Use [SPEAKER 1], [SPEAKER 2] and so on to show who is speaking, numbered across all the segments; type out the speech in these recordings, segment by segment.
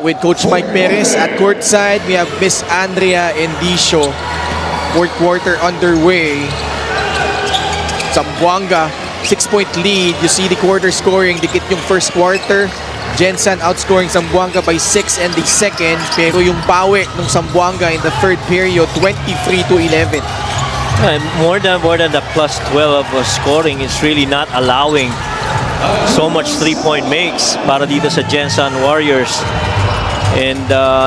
[SPEAKER 1] with Coach Mike Perez at courtside. We have Miss Andrea Endicio. Fourth quarter underway. Zamboanga, 6-point lead. You see the quarter scoring. Dikit yung first quarter. Gensan outscoring Zamboanga by 6 and the second. Pero yung pawi ng Zamboanga in the third period, 23-11.
[SPEAKER 2] More than the plus 12 of scoring, it's really not allowing so much three-point makes para dito sa Gensan Warriors. And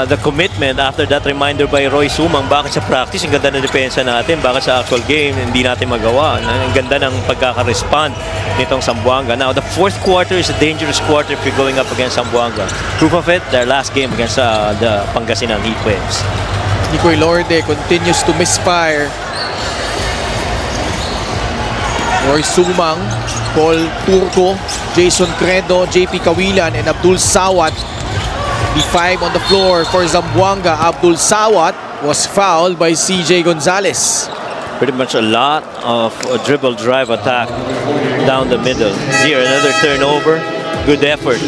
[SPEAKER 2] the commitment after that reminder by Roy Sumang, bakit sa practice ang ganda ng depensa natin, bakit sa actual game hindi natin magawa. Ang ganda ng pagkaka-respond nitong Zamboanga. Now the fourth quarter is a dangerous quarter if you're going up against Zamboanga. Proof of it, their last game against the Pangasinan Heatwaves.
[SPEAKER 1] Nicoy Lorde continues to misfire. Roy Sumang, Paul Turco, Jason Credo, JP Kawilan, and Abdul Sawat. The 5 on the floor for Zamboanga. Abdul Sawat was fouled by CJ Gonzalez.
[SPEAKER 2] Pretty much a lot of dribble drive attack down the middle. Here, another turnover. Good effort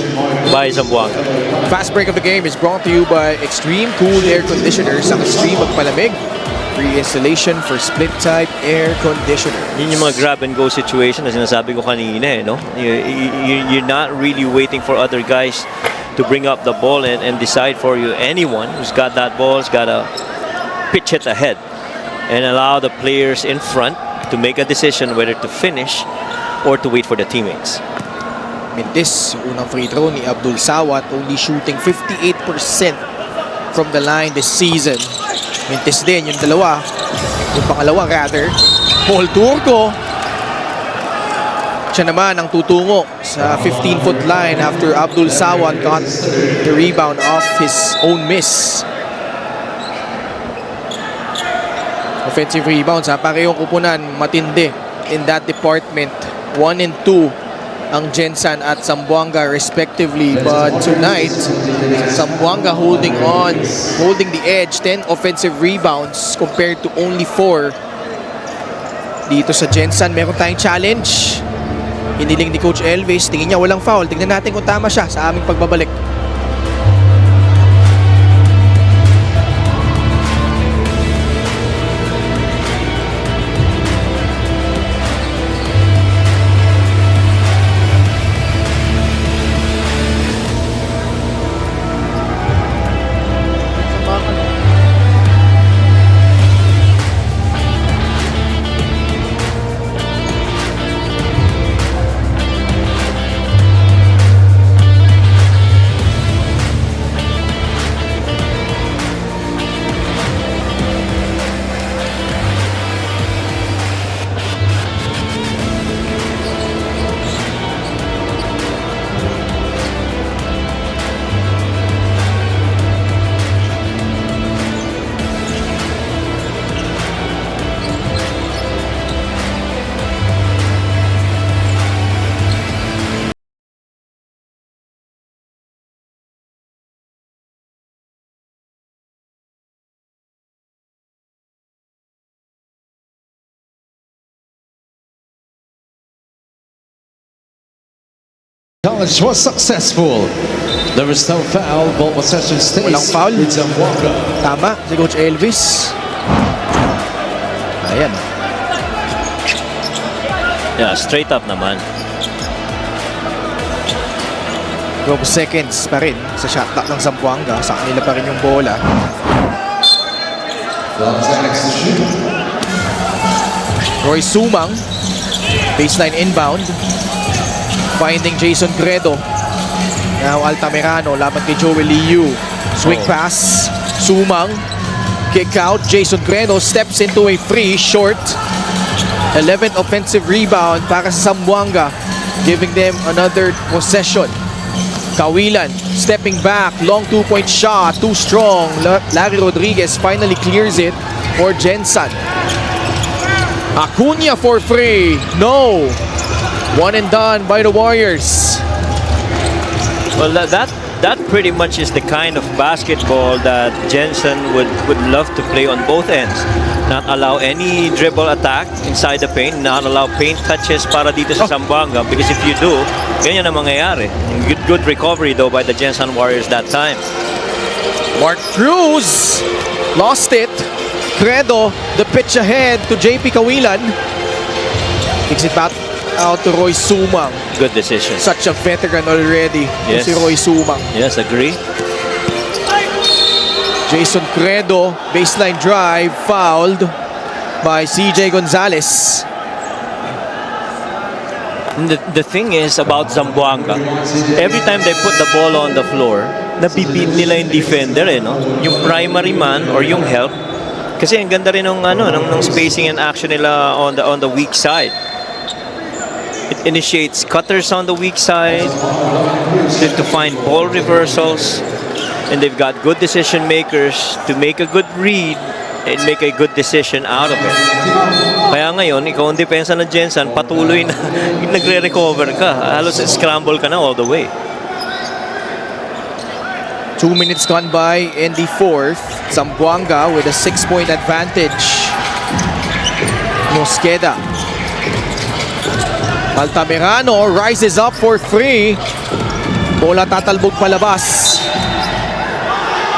[SPEAKER 2] by Zamboanga.
[SPEAKER 1] Fast break of the game is brought to you by Extreme Cool Air Conditioners. Ang Extreme magpalamig. Free installation for split-type air conditioner.
[SPEAKER 2] Yun yung mga grab-and-go situation na sinasabi ko kanina, no? You're not really waiting for other guys to bring up the ball and decide for you. Anyone who's got that ball has got to pitch it ahead and allow the players in front to make a decision whether to finish or to wait for the teammates.
[SPEAKER 1] This unang free throw ni Abdul Sawat, only shooting 58% from the line this season. Mintis din yung dalawa. Yung pangalawa rather. Paul Turco. Siya naman ang tutungo sa 15-foot line after Abdul Sawat got the rebound off his own miss. Offensive rebounds, parehong kupunan, matindi in that department. 1 and 2 ang Gensan at Zamboanga respectively, but tonight Zamboanga holding the edge. 10 offensive rebounds compared to only 4 dito sa Gensan. Meron tayong challenge, hiniling ni Coach Elvis. Tingin niya walang foul. Tingnan natin kung tama siya sa aming pagbabalik.
[SPEAKER 3] Challenge was successful. There was no foul. Ball possession stays.
[SPEAKER 1] Walang foul.
[SPEAKER 3] With Zamboanga.
[SPEAKER 1] Tama si Coach Elvis. Ayan.
[SPEAKER 2] Yeah, straight up naman.
[SPEAKER 1] 12 seconds pa rin sa shot clock ng Zamboanga. Sa kanila pa rin yung bola. Roy Sumang, baseline inbound, finding Jason Credo. Now Altamirano laban kay Joel Liu. Swing pass, Sumang, kick out. Jason Credo steps into a free, short. 11th offensive rebound para sa Zamboanga, giving them another possession. Kawilan stepping back, long 2-point shot, too strong. Larry Rodriguez finally clears it for Gensan. Acuna for free, no. One and done by the Warriors.
[SPEAKER 2] Well, that that pretty much is the kind of basketball that Gensan would love to play on both ends. Not allow any dribble attack inside the paint, not allow paint touches para dito sa Zamboanga, because if you do, ganyan ang mangyayari. Good recovery though by the Gensan Warriors that time.
[SPEAKER 1] Mark Cruz lost it. Credo, the pitch ahead to JP Kawilan. Kicks it back out to Roy Sumang.
[SPEAKER 2] Good decision.
[SPEAKER 1] Such a veteran already.
[SPEAKER 2] Yes.
[SPEAKER 1] Si Roy Sumang.
[SPEAKER 2] Yes, agree.
[SPEAKER 1] Jason Credo, baseline drive, fouled by CJ Gonzalez.
[SPEAKER 2] The thing is about Zamboanga, every time they put the ball on the floor, napipin nila yung defender, no? Yung primary man or yung help. Kasi ang ganda rin ng spacing and action nila on the weak side. It initiates cutters on the weak side to find ball reversals, and they've got good decision makers to make a good read and make a good decision out of it. Kaya ngayon, ikaw ang depensa ng Gensan, patuloy na nagre-recover ka. Halos scramble ka na all the way.
[SPEAKER 1] 2 minutes gone by in the fourth. Zamboanga with a 6-point advantage. Mosqueda. Altamirano rises up for 3. Bola tatalbog palabas.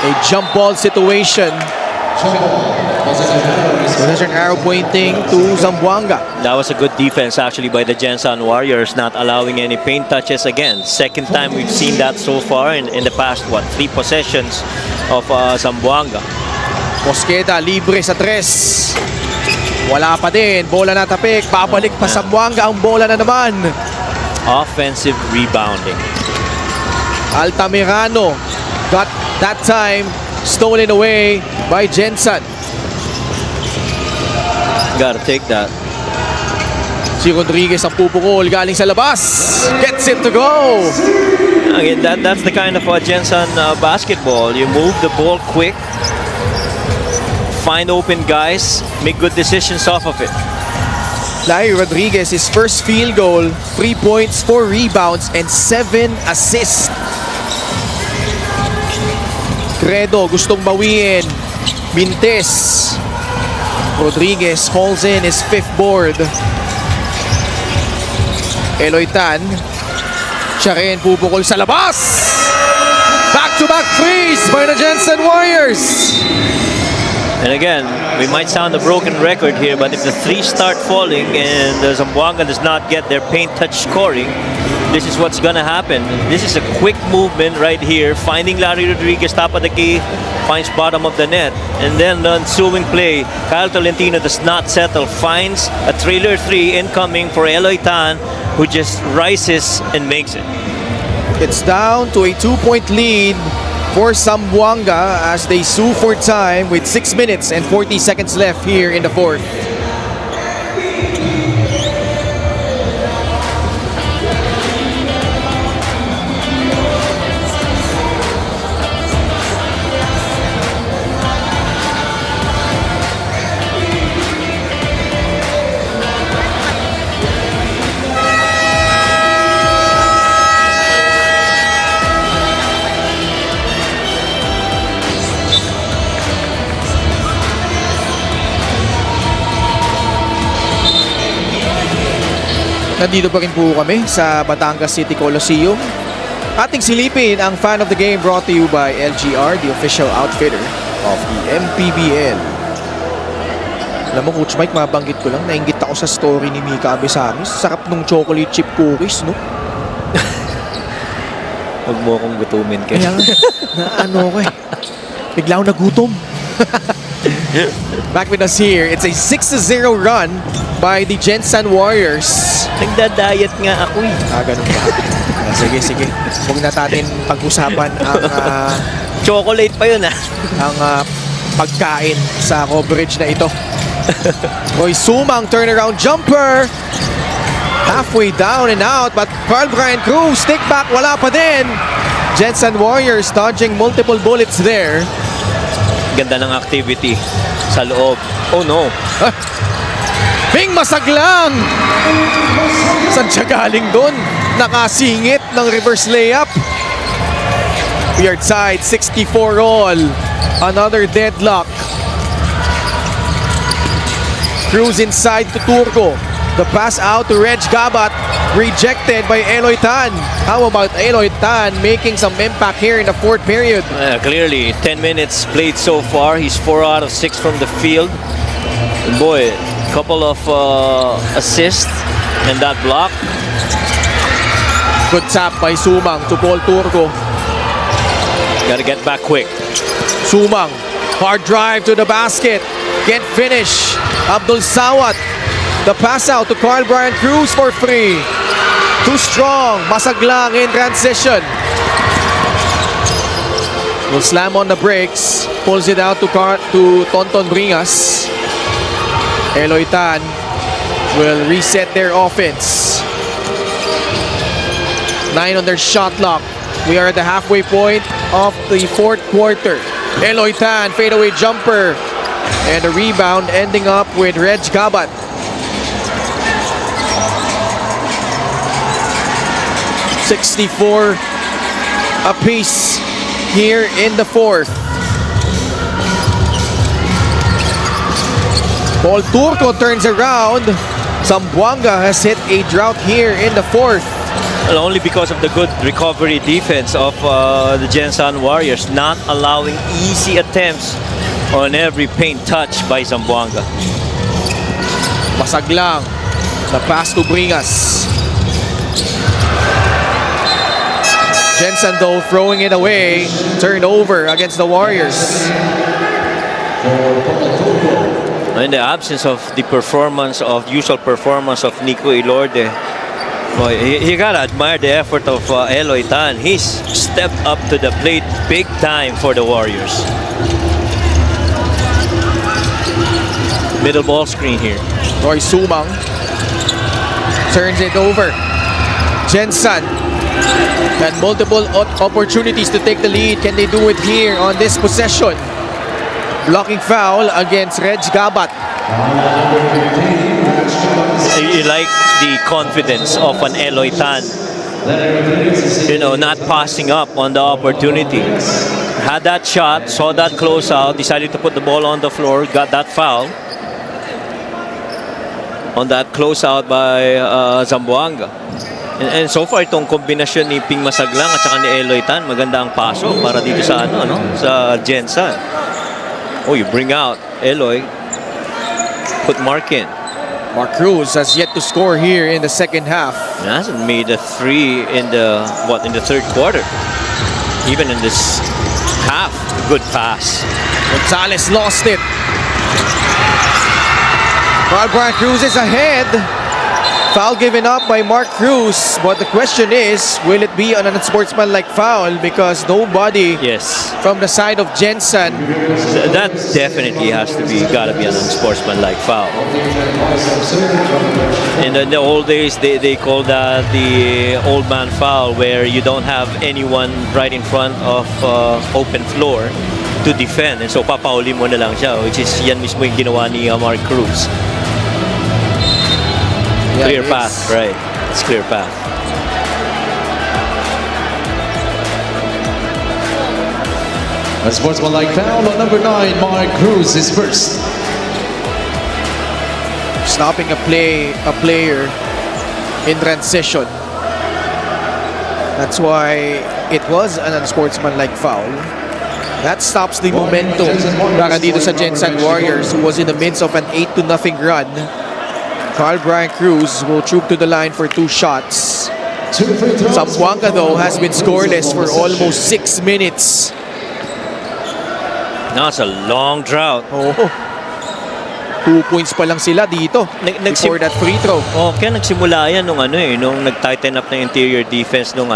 [SPEAKER 1] A jump ball situation. So there's an arrow pointing to Zamboanga.
[SPEAKER 2] That was a good defense actually by the Gensan Warriors, not allowing any paint touches again. Second time we've seen that so far in the past, 3 possessions of Zamboanga.
[SPEAKER 1] Mosqueda libre sa 3. Wala pa din. Bola natapik. Babalik pa Zamboanga. Ang bola na naman.
[SPEAKER 2] Offensive rebounding.
[SPEAKER 1] Altamirano got that time stolen away by Gensan.
[SPEAKER 2] Gotta take that.
[SPEAKER 1] Si Rodriguez ang pupukol galing sa labas. Gets it to go.
[SPEAKER 2] Again, that's the kind of Gensan basketball. You move the ball quick, find open guys, make good decisions off of it.
[SPEAKER 1] Larry Rodriguez, his first field goal, 3 points, 4 rebounds, and 7 assists. Credo gustong bawiin. Bintes. Rodriguez calls in his 5th board. Eloy Tan. Siya rin pupukol sa labas. Back-to-back threes by the Gensan Warriors.
[SPEAKER 2] And again, we might sound a broken record here, but if the 3s start falling and Zamboanga does not get their paint touch scoring, this is what's gonna happen. This is a quick movement right here, finding Larry Rodriguez top of the key, finds bottom of the net, and then the ensuing play, Kyle Tolentino does not settle, finds a trailer 3 incoming for Eloy Tan, who just rises and makes it.
[SPEAKER 1] It's down to a 2-point lead for Zamboanga as they sue for time with 6 minutes and 40 seconds left here in the fourth. Nandito pa rin po kami sa Batangas City Coliseum. Ating silipin ang Fan of the Game brought to you by LGR, the official outfitter of the Mpbl. Alam mo, Coach Mike, mabanggit ko lang, nainggit ako sa story ni Mika Abesamis. Sarap nung chocolate chip cookies, no?
[SPEAKER 2] Huwag mo akong gutumin
[SPEAKER 1] Kaya nga, ano ko eh. Bigla ako nagutom. Back with us here, it's a 6-0 run by the Gensan Warriors.
[SPEAKER 2] Nagda-diet nga ako eh.
[SPEAKER 1] Ganun ba? Sige. Huwag na natin pag-usapan ang
[SPEAKER 2] Chocolate pa yun
[SPEAKER 1] ang pagkain sa coverage na ito. Roy Sumang turnaround jumper. Halfway down and out, but Carl Brian Cruz, stick back, wala pa din. Gensan Warriors dodging multiple bullets there.
[SPEAKER 2] Ganda ng activity sa loob. Oh no.
[SPEAKER 1] Bing masaglang! Saan siya galing doon? Nakasingit ng reverse layup. Weird side, 64 all. Another deadlock. Cruz inside to Turco. The pass out to Reg Gabat. Rejected by Eloy Tan. How about Eloy Tan making some impact here in the fourth period?
[SPEAKER 2] Clearly, 10 minutes played so far. He's 4 out of 6 from the field. And boy, couple of assists and that block.
[SPEAKER 1] Good tap by Sumang to Paul Turco.
[SPEAKER 2] Got to get back quick.
[SPEAKER 1] Sumang, hard drive to the basket. Can't finish. Abdul Sawat. The pass out to Carl Brian Cruz for free. Too strong. Basag lang in transition. Will slam on the brakes. Pulls it out to Tonton Bringas. Eloy Tan will reset their offense. 9 on their shot clock. We are at the halfway point of the fourth quarter. Eloy Tan, fadeaway jumper. And a rebound ending up with Reg Gabat. $64 apiece here in the fourth. Paul Turco turns around. Zamboanga has hit a drought here in the fourth.
[SPEAKER 2] Well, only because of the good recovery defense of the Gensan Warriors, not allowing easy attempts on every paint touch by Zamboanga.
[SPEAKER 1] Basag lang. The pass to Bringas. Gensan though throwing it away. Turned over against the Warriors.
[SPEAKER 2] In the absence of the usual performance of Nico Ilorde, boy, you gotta admire the effort of Eloy Tan. He's stepped up to the plate big time for the Warriors. Middle ball screen here.
[SPEAKER 1] Roy Sumang turns it over. Gensan had multiple opportunities to take the lead. Can they do it here on this possession? Blocking foul against Reg Gabat.
[SPEAKER 2] You like the confidence of an Eloy Tan. You know, not passing up on the opportunity. Had that shot, saw that closeout, decided to put the ball on the floor, got that foul. On that closeout by Zamboanga. And so far, itong kombinasyon ni Ping Masaglang at saka ni Eloy Tan, maganda ang paso para dito sa sa Gensan. Oh, you bring out Eloy, put Mark in.
[SPEAKER 1] Mark Cruz has yet to score here in the second half.
[SPEAKER 2] He hasn't made a three in the third quarter. Even in this half, good pass.
[SPEAKER 1] Gonzalez lost it. Carl Brian Cruz is ahead. Foul given up by Mark Cruz. But the question is, will it be an unsportsmanlike foul? Because nobody from the side of Gensan.
[SPEAKER 2] That definitely gotta be an unsportsmanlike foul. In the old days, they call that the old man foul, where you don't have anyone right in front of open floor to defend. And so papauli mo na lang siya, which is yan mismo yung ginawa ni Mark Cruz.
[SPEAKER 1] Yeah,
[SPEAKER 2] clear path, right? It's clear path.
[SPEAKER 3] A sportsmanlike foul on number 9, Mark Cruz is first.
[SPEAKER 1] Stopping a player in transition. That's why it was an unsportsmanlike foul. That stops the momentum para dito sa Gensan Warriors, who was in the midst of an 8-0 run. Carl Brian Cruz will troop to the line for 2 shots. Zamboanga though has been scoreless for almost 6 minutes.
[SPEAKER 2] Now it's a long drought.
[SPEAKER 1] Oh, 2 points pa lang sila dito before that free throw.
[SPEAKER 2] Oh, kaya nagsimula yan nung nag-tighten up na interior defense nung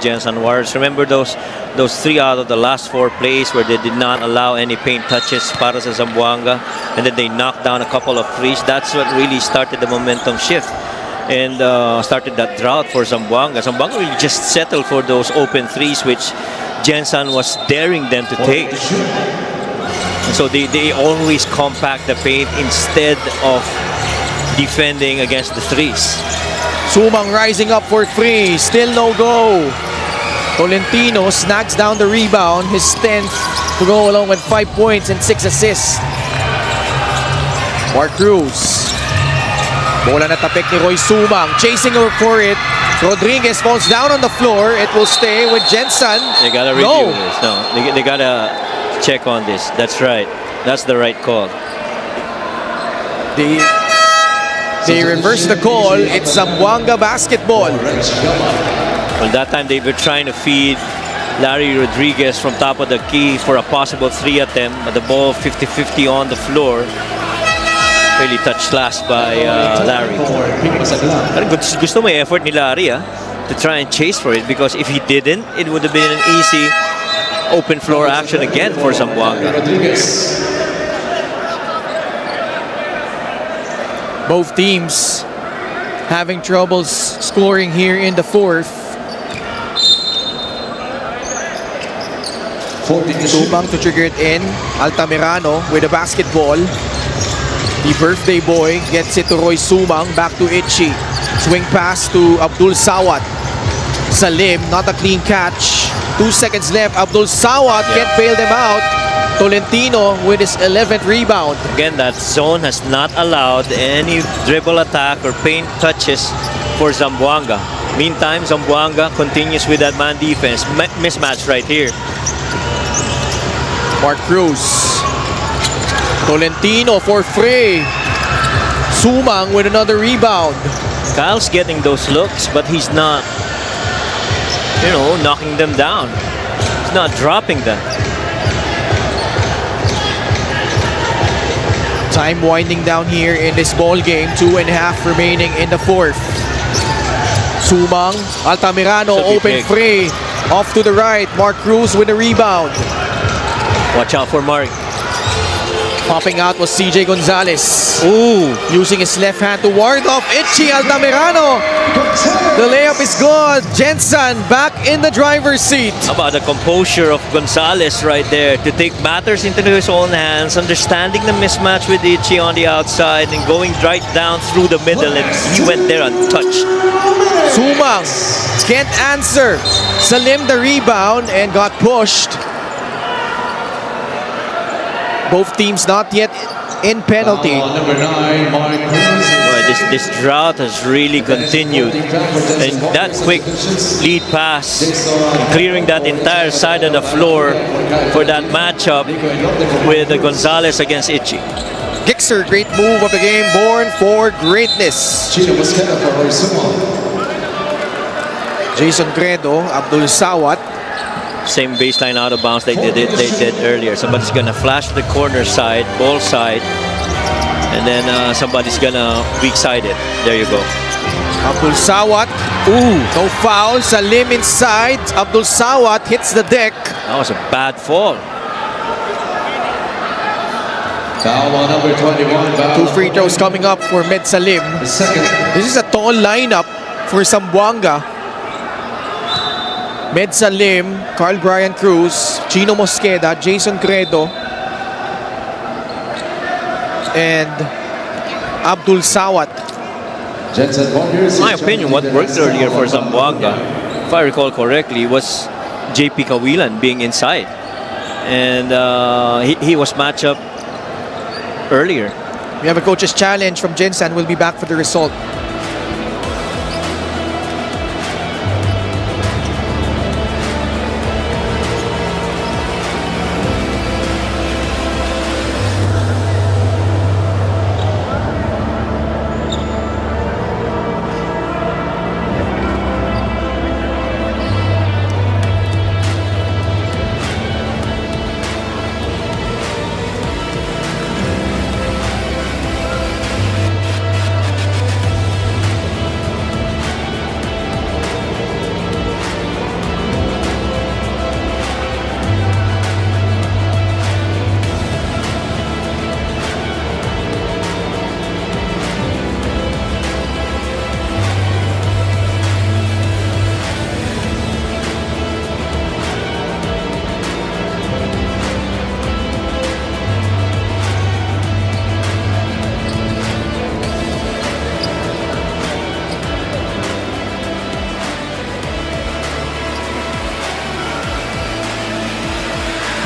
[SPEAKER 2] Gensan Warriors. Remember those 3 out of the last 4 plays where they did not allow any paint touches para sa Zamboanga, and then they knocked down a couple of threes. That's what really started the momentum shift and started that drought for Zamboanga. Zamboanga really just settled for those open threes, which Gensan was daring them to take. So they always compact the paint instead of defending against the threes.
[SPEAKER 1] Sumang rising up for 3, still no go. Tolentino snags down the rebound, his 10th to go along with 5 points and 6 assists. Mark Cruz. Bola na tapik ni Roy Sumang, chasing for it. Rodriguez falls down on the floor. It will stay with Gensan.
[SPEAKER 2] They gotta review this. No, they gotta check on this. That's right. That's the right call.
[SPEAKER 1] They reverse the call. It's Zamboanga basketball.
[SPEAKER 2] Well, that time they were trying to feed Larry Rodriguez from top of the key for a possible 3 attempt, but the ball 50-50 on the floor. Really touched last by Larry. Pero gusto may effort ni Larry to try and chase for it, because if he didn't, it would have been an easy open floor action again for Zamboanga.
[SPEAKER 1] Both teams having troubles scoring here in the fourth. Sumang to trigger it in. Altamirano with a basketball. The birthday boy gets it to Roy Sumang. Back to Itchy. Swing pass to Abdul Sawat. Salim, not a clean catch. 2 seconds left. Abdul Sawat can't bail them out. Tolentino with his 11th rebound.
[SPEAKER 2] Again, that zone has not allowed any dribble attack or paint touches for Zamboanga. Meantime, Zamboanga continues with that man defense. Mismatch right here.
[SPEAKER 1] Mark Cruz. Tolentino for free. Sumang with another rebound.
[SPEAKER 2] Kyle's getting those looks, but he's not, knocking them down. He's not dropping them.
[SPEAKER 1] Time winding down here in this ball game. 2.5 remaining in the fourth. Sumang, Altamirano open free. Off to the right. Mark Cruz with a rebound.
[SPEAKER 2] Watch out for Mark.
[SPEAKER 1] Popping out was CJ Gonzalez.
[SPEAKER 2] Ooh.
[SPEAKER 1] Using his left hand to ward off Itchy. Altamirano. The layup is good. Gensan back in the driver's seat.
[SPEAKER 2] How about the composure of Gonzalez right there to take matters into his own hands, understanding the mismatch with Itchy on the outside and going right down through the middle, and he went there untouched.
[SPEAKER 1] Sumang can't answer. Salim the rebound and got pushed. Both teams not yet in penalty.
[SPEAKER 3] Number 9, Mark Cruz.
[SPEAKER 2] Boy, this drought has really continued. And that quick lead pass, clearing that entire side of the floor for that matchup with Gonzalez against Itchy.
[SPEAKER 1] Gixer, great move of the game, born for greatness.
[SPEAKER 3] Chino Mosqueda for Roy Sumang.
[SPEAKER 1] Jason Credo, Abdul Sawat.
[SPEAKER 2] Same baseline out of bounds they did earlier. Somebody's gonna flash the corner side, ball side, and then somebody's gonna weak side it. There you go.
[SPEAKER 1] Abdul Sawat. Ooh, no foul. Salim inside. Abdul Sawat hits the deck.
[SPEAKER 2] That was a bad fall.
[SPEAKER 3] Foul on number 21. Foul
[SPEAKER 1] 2 free throws coming up for Med Salim.
[SPEAKER 3] The second.
[SPEAKER 1] This is a tall lineup for Zamboanga. Med Salim, Carl Brian Cruz, Chino Mosqueda, Jason Credo, and Abdul Sawat.
[SPEAKER 3] Gensan Warriors.
[SPEAKER 2] In my opinion, what worked earlier for Zamboanga, if I recall correctly, was JP Kawilan being inside. And he was matched up earlier.
[SPEAKER 1] We have a coach's challenge from Gensan. We'll be back for the result.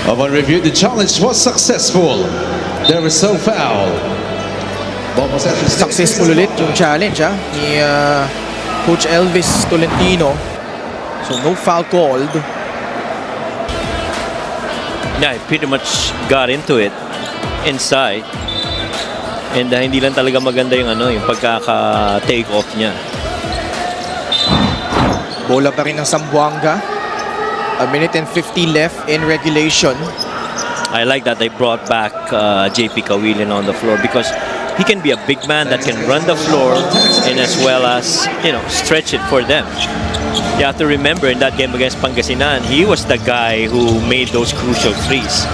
[SPEAKER 3] Upon review, the challenge was successful. There was no foul. Ball possession stays.
[SPEAKER 1] Successful ulit yung challenge ni Coach Elvis Tolentino. So no foul called.
[SPEAKER 2] Yeah, he pretty much got into it inside. And hindi lang talaga maganda yung yung pagkaka-take off niya.
[SPEAKER 1] Bola pa rin ng Zamboanga. A minute and 50 left in regulation.
[SPEAKER 2] I like that they brought back JP Kawilin on the floor because he can be a big man that can run the floor and as well as, stretch it for them. You have to remember in that game against Pangasinan, he was the guy who made those crucial threes.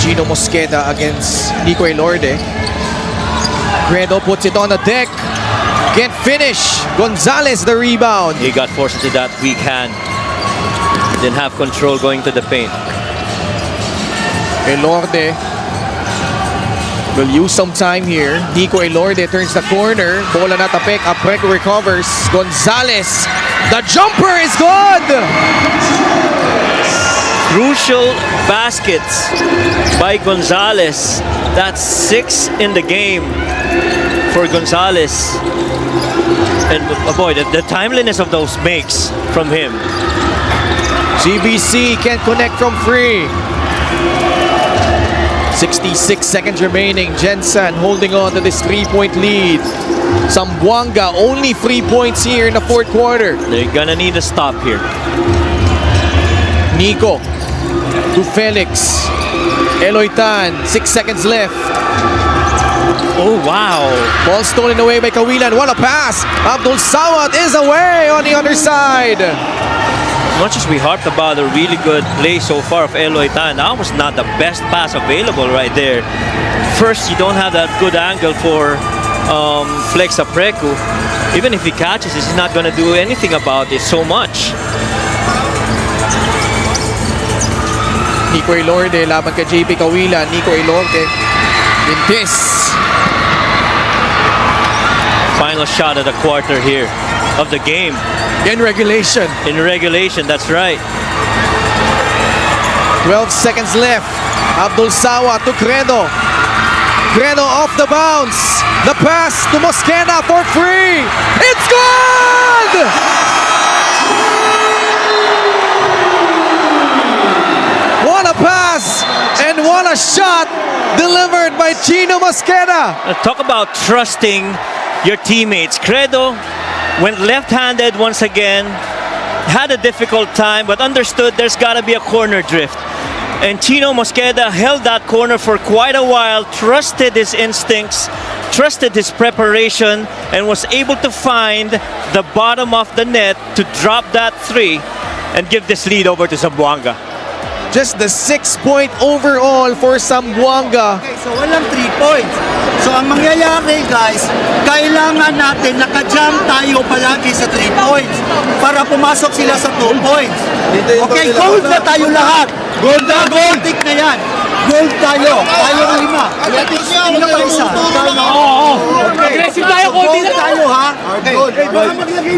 [SPEAKER 1] Gino Mosqueda against Nico Elorde. Credo puts it on the deck. Can't finish. Gonzalez the rebound.
[SPEAKER 2] He got forced into that weak hand. Didn't have control going to the paint.
[SPEAKER 1] Elorde will use some time here. Nico Elorde turns the corner. Bola natapik. Apreco recovers. Gonzalez. The jumper is good.
[SPEAKER 2] Crucial baskets by Gonzalez. That's 6 in the game for Gonzalez. And boy, the timeliness of those makes from him.
[SPEAKER 1] GBC can't connect from free. 66 seconds remaining. Gensan holding on to this 3-point lead. Zamboanga only 3 points here in the fourth quarter.
[SPEAKER 2] They're gonna need a stop here.
[SPEAKER 1] Nico to Felix. Eloy Tan, 6 seconds left.
[SPEAKER 2] Oh, wow.
[SPEAKER 1] Ball stolen away by Kawilan. What a pass! Abdul Sawat is away on the other side.
[SPEAKER 2] Much as we harped about a really good play so far of Eloy Tan, that was not the best pass available right there. First, you don't have that good angle for Flex Aprecu. Even if he catches it, he's not going to do anything about it so much.
[SPEAKER 1] Nico Elorde laban kay JP Kawilan. Nico Elorde in this.
[SPEAKER 2] Final shot of the quarter here, of the game.
[SPEAKER 1] In regulation.
[SPEAKER 2] In regulation, that's right.
[SPEAKER 1] 12 seconds left. Abdul Sawa to Credo. Credo off the bounce. The pass to Mosqueda for free. It's good! What a pass and what a shot delivered by Gino Mosqueda.
[SPEAKER 2] Talk about trusting your teammates. Credo went left-handed once again, had a difficult time, but understood there's got to be a corner drift. And Chino Mosqueda held that corner for quite a while, trusted his instincts, trusted his preparation, and was able to find the bottom of the net to drop that three and give this lead over to Zamboanga.
[SPEAKER 1] Just the 6-point overall for Zamboanga.
[SPEAKER 4] Okay, so walang 3 points. So ang mangyayari guys, kailangan natin naka-jump tayo palagi sa 3 points para pumasok sila sa 2 points. Okay, gold na tayo lahat. Gold na, gold. Tik na yan. Gold tayo. Tayo ng 5. Hindi na pa isa. Okay.
[SPEAKER 5] Aggressive tayo, konti
[SPEAKER 4] Gold
[SPEAKER 5] na.
[SPEAKER 4] tayo ha. Okay.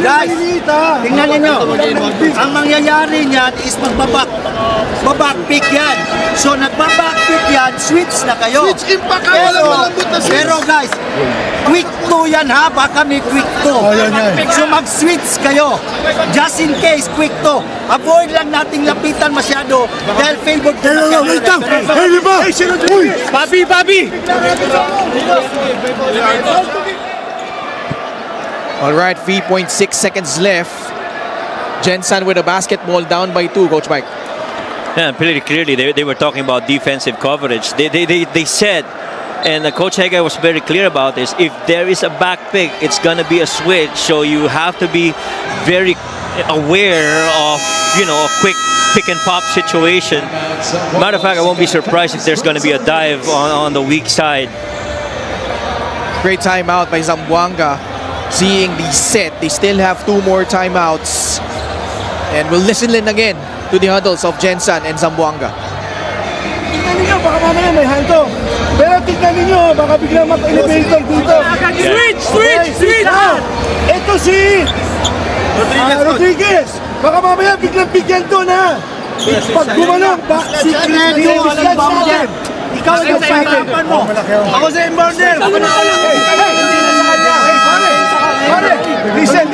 [SPEAKER 4] Guys, tingnan ninyo. Ang mangyayari niyan is babak pick yan. So nagbaback pick yan, switch na kayo.
[SPEAKER 5] Switch impact ka, walang malambot na switch.
[SPEAKER 4] Pero guys, quick 2 yan ha, baka may quick 2. So mag-switch kayo. Just in case, quick 2. Avoid lang nating lapitan masyado dahil favorite na wait lang. Hey, di ba?
[SPEAKER 5] Papi!
[SPEAKER 1] All right, 3.6 seconds left. Gensan with a basketball down by 2, Coach Mike.
[SPEAKER 2] Yeah, pretty clearly they were talking about defensive coverage. They said, and Coach Hega was very clear about this, if there is a back pick, it's going to be a switch. So you have to be very aware of, a quick pick and pop situation. Matter of fact, I won't be surprised if there's going to be a dive on the weak side.
[SPEAKER 1] Great timeout by Zamboanga. Seeing the set, they still have 2 more timeouts. And we'll listen in again to the huddles of Gensan and Zamboanga.
[SPEAKER 4] Tingnan ninyo, baka mamaya may hanto. Pero tingnan ninyo, baka biglang mag-elevator dito.
[SPEAKER 5] Switch!
[SPEAKER 4] Ito si Rodriguez. Baka mamaya biglang bigyan to na. Pag gumanong, si Credo ang inbounder. Ikaw ang nagpahirapan mo. Ako sa inbounder. Pare, listen.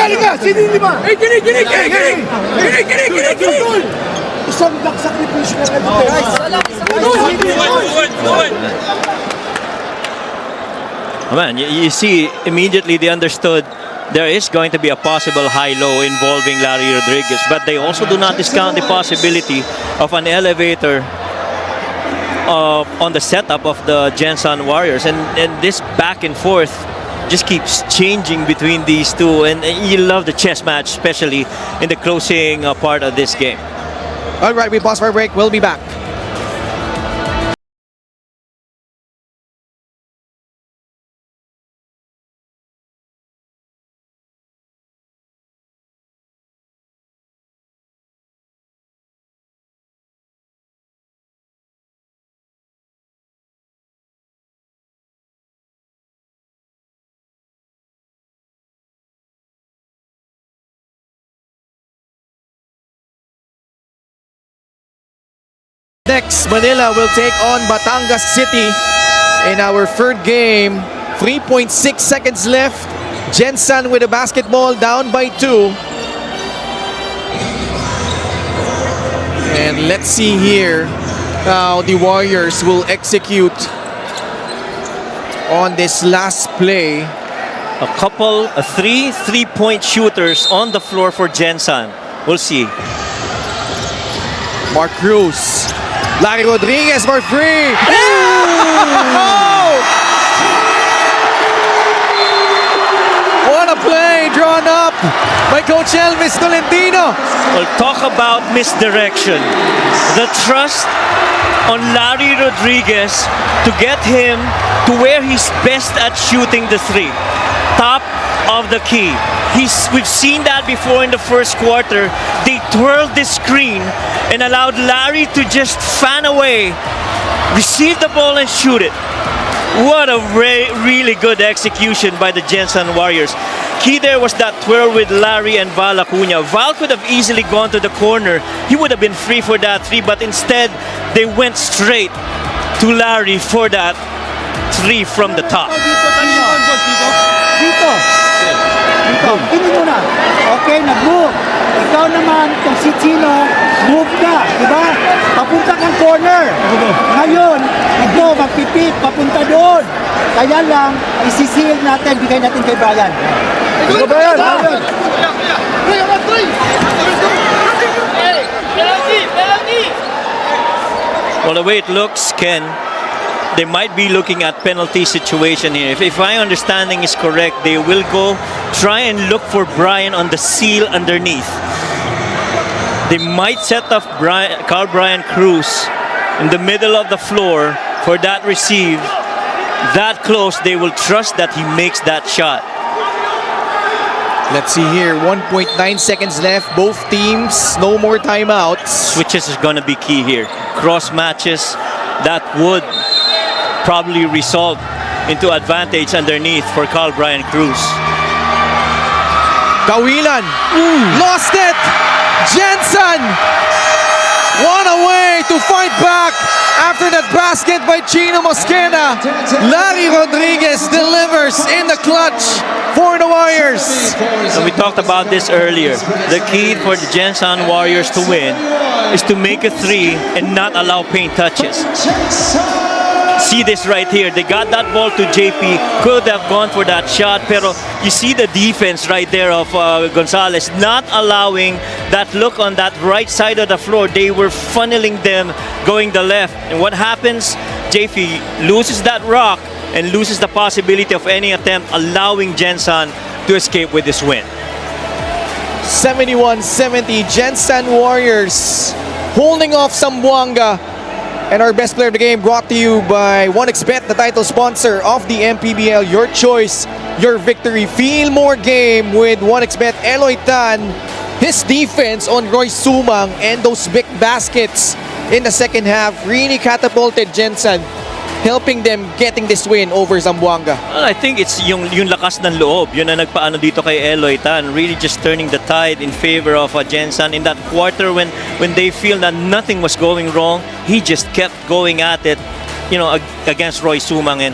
[SPEAKER 4] Liga. Sino yung lima?
[SPEAKER 5] Kinig!
[SPEAKER 4] Isang sakripisyo na guys.
[SPEAKER 2] Man, you see, immediately they understood there is going to be a possible high-low involving Larry Rodriguez, but they also do not discount the possibility of an elevator on the setup of the Gensan Warriors, and this back and forth just keeps changing between these two, and you love the chess match, especially in the closing part of this game.
[SPEAKER 1] All right, we pause for a break. We'll be back. Next, Manila will take on Batangas City in our third game. 3.6 seconds left. Gensan with a basketball down by 2. And let's see here how the Warriors will execute on this last play.
[SPEAKER 2] Three three-point shooters on the floor for Gensan. We'll see.
[SPEAKER 1] Mark Cruz. Larry Rodriguez for free. What a play drawn up by Coach Elvis Tolentino.
[SPEAKER 2] We'll talk about misdirection. The trust on Larry Rodriguez to get him to where he's best at shooting the three. Top of the key. We've seen that before in the first quarter. They twirled this screen and allowed Larry to just fan away, receive the ball and shoot it. What a really good execution by the Gensan Warriors. Key there was that twirl with Larry and Val Acuña. Val could have easily gone to the corner. He would have been free for that three, but instead they went straight to Larry for that three from the top.
[SPEAKER 4] Dito. Tingin mo na. Okay, nag-move. Ikaw naman, kung si Chino, move ka. Diba? Papunta kang corner. Ngayon, ito, magpipit, papunta doon. Kaya lang, isisil natin, bigay natin kay Brian. Brian!
[SPEAKER 2] Well, the way it looks, Ken, they might be looking at penalty situation here. If my understanding is correct, they will go try and look for Brian on the seal underneath. They might set up Carl Brian Cruz in the middle of the floor for that receive. That close, they will trust that he makes that shot.
[SPEAKER 1] Let's see here, 1.9 seconds left. Both teams, no more timeouts.
[SPEAKER 2] Switches is going to be key here. Cross matches, that would probably result into advantage underneath for Carl Brian Cruz.
[SPEAKER 1] Kawilan, lost it. Gensan, one away to fight back after that basket by Chino Mosqueda. Larry Rodriguez delivers in the clutch for the Warriors.
[SPEAKER 2] And we talked about this earlier. The key for the Gensan Warriors to win is to make a three and not allow paint touches. See this right here. They got that ball to JP. Could have gone for that shot. Pero you see the defense right there of Gonzalez not allowing that look on that right side of the floor. They were funneling them going the left. And what happens? JP loses that rock and loses the possibility of any attempt allowing Gensan to escape with this win.
[SPEAKER 1] 71-70, Gensan Warriors holding off Zamboanga. And our best player of the game brought to you by 1xBet, the title sponsor of the Mpbl. Your choice, your victory. Feel more game with 1xBet. Eloy Tan, his defense on Roy Sumang and those big baskets in the second half really catapulted Gensan helping them getting this win over Zamboanga?
[SPEAKER 2] Well, I think it's yung lakas ng loob. Yun ang nagpaano dito kay Eloy Tan. Really just turning the tide in favor of Gensan in that quarter when they feel that nothing was going wrong. He just kept going at it, against Roy Sumang, and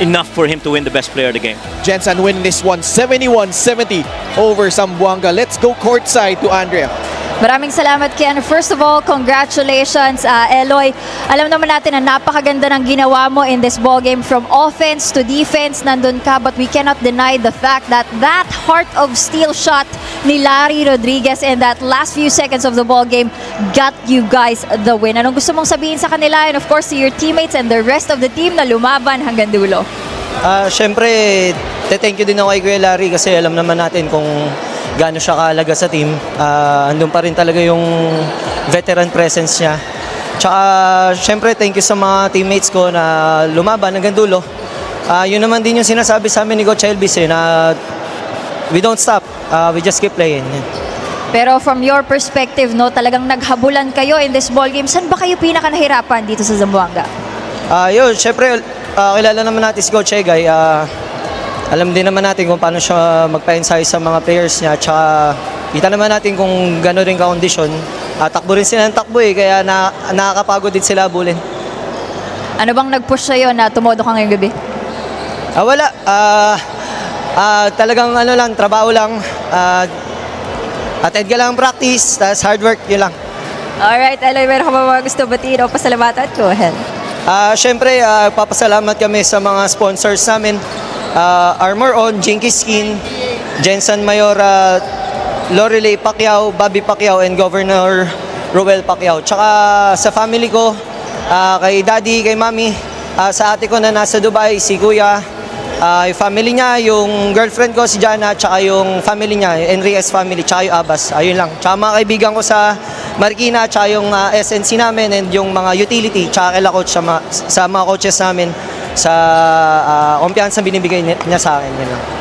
[SPEAKER 2] enough for him to win the best player of the game.
[SPEAKER 1] Gensan win this one 71-70 over Zamboanga. Let's go courtside to Andrea.
[SPEAKER 6] Maraming salamat, Ken. First of all, congratulations, Eloy. Alam naman natin na napakaganda ng ginawa mo in this ballgame from offense to defense. Nandun ka, but we cannot deny the fact that heart of steel shot ni Larry Rodriguez in that last few seconds of the ballgame got you guys the win. Anong gusto mong sabihin sa kanila and of course to your teammates and the rest of the team na lumaban hanggang dulo?
[SPEAKER 7] Siyempre, thank you din ako kay Kuya Larry kasi alam naman natin kung gaano siya kahalaga sa team. Andun pa rin talaga yung veteran presence niya. Tsaka, siyempre, thank you sa mga teammates ko na lumaban hanggang dulo. Yun naman din yung sinasabi sa amin ni Coach Elvis na we don't stop, we just keep playing.
[SPEAKER 6] Pero from your perspective, talagang naghabulan kayo in this ballgame. Saan ba kayo pinaka nahirapan dito sa Zamboanga?
[SPEAKER 7] Yun, siyempre, kilala naman natin si Coach Egay. Alam din naman natin kung paano siya magpa-ensayo sa mga players niya. Tsaka kita naman natin kung gano'n rin ka-kondisyon. Takbo rin sila ng takbo kaya nakakapagod din sila abulin.
[SPEAKER 6] Ano bang nag-push sa'yo na tumodo ka ngayong gabi?
[SPEAKER 7] Wala. Talagang trabaho lang. Attend ka lang practice, tapos hard work, yun lang.
[SPEAKER 6] Alright, Eloy, meron ka ba mga gusto batiin o pasalamatan? Go ahead.
[SPEAKER 7] Siyempre, papasalamat kami sa mga sponsors namin. Armor On, Jinky Skin, Gensan Mayora, Lorelei Pacquiao, Bobby Pacquiao, and Governor Roel Pacquiao. Tsaka sa family ko, kay Daddy, kay Mami, sa ate ko na nasa Dubai, si Kuya, yung family niya, yung girlfriend ko si Jana, tsaka yung family niya, Enriquez family, tsaka yung Abbas. Ayun lang. Tsaka mga kaibigan ko sa Marikina, tsaka yung SNC namin, and yung mga utility, tsaka kay coach, sa mga coaches namin, sa kumpiyansa binibigay niya sa akin. Yun lang.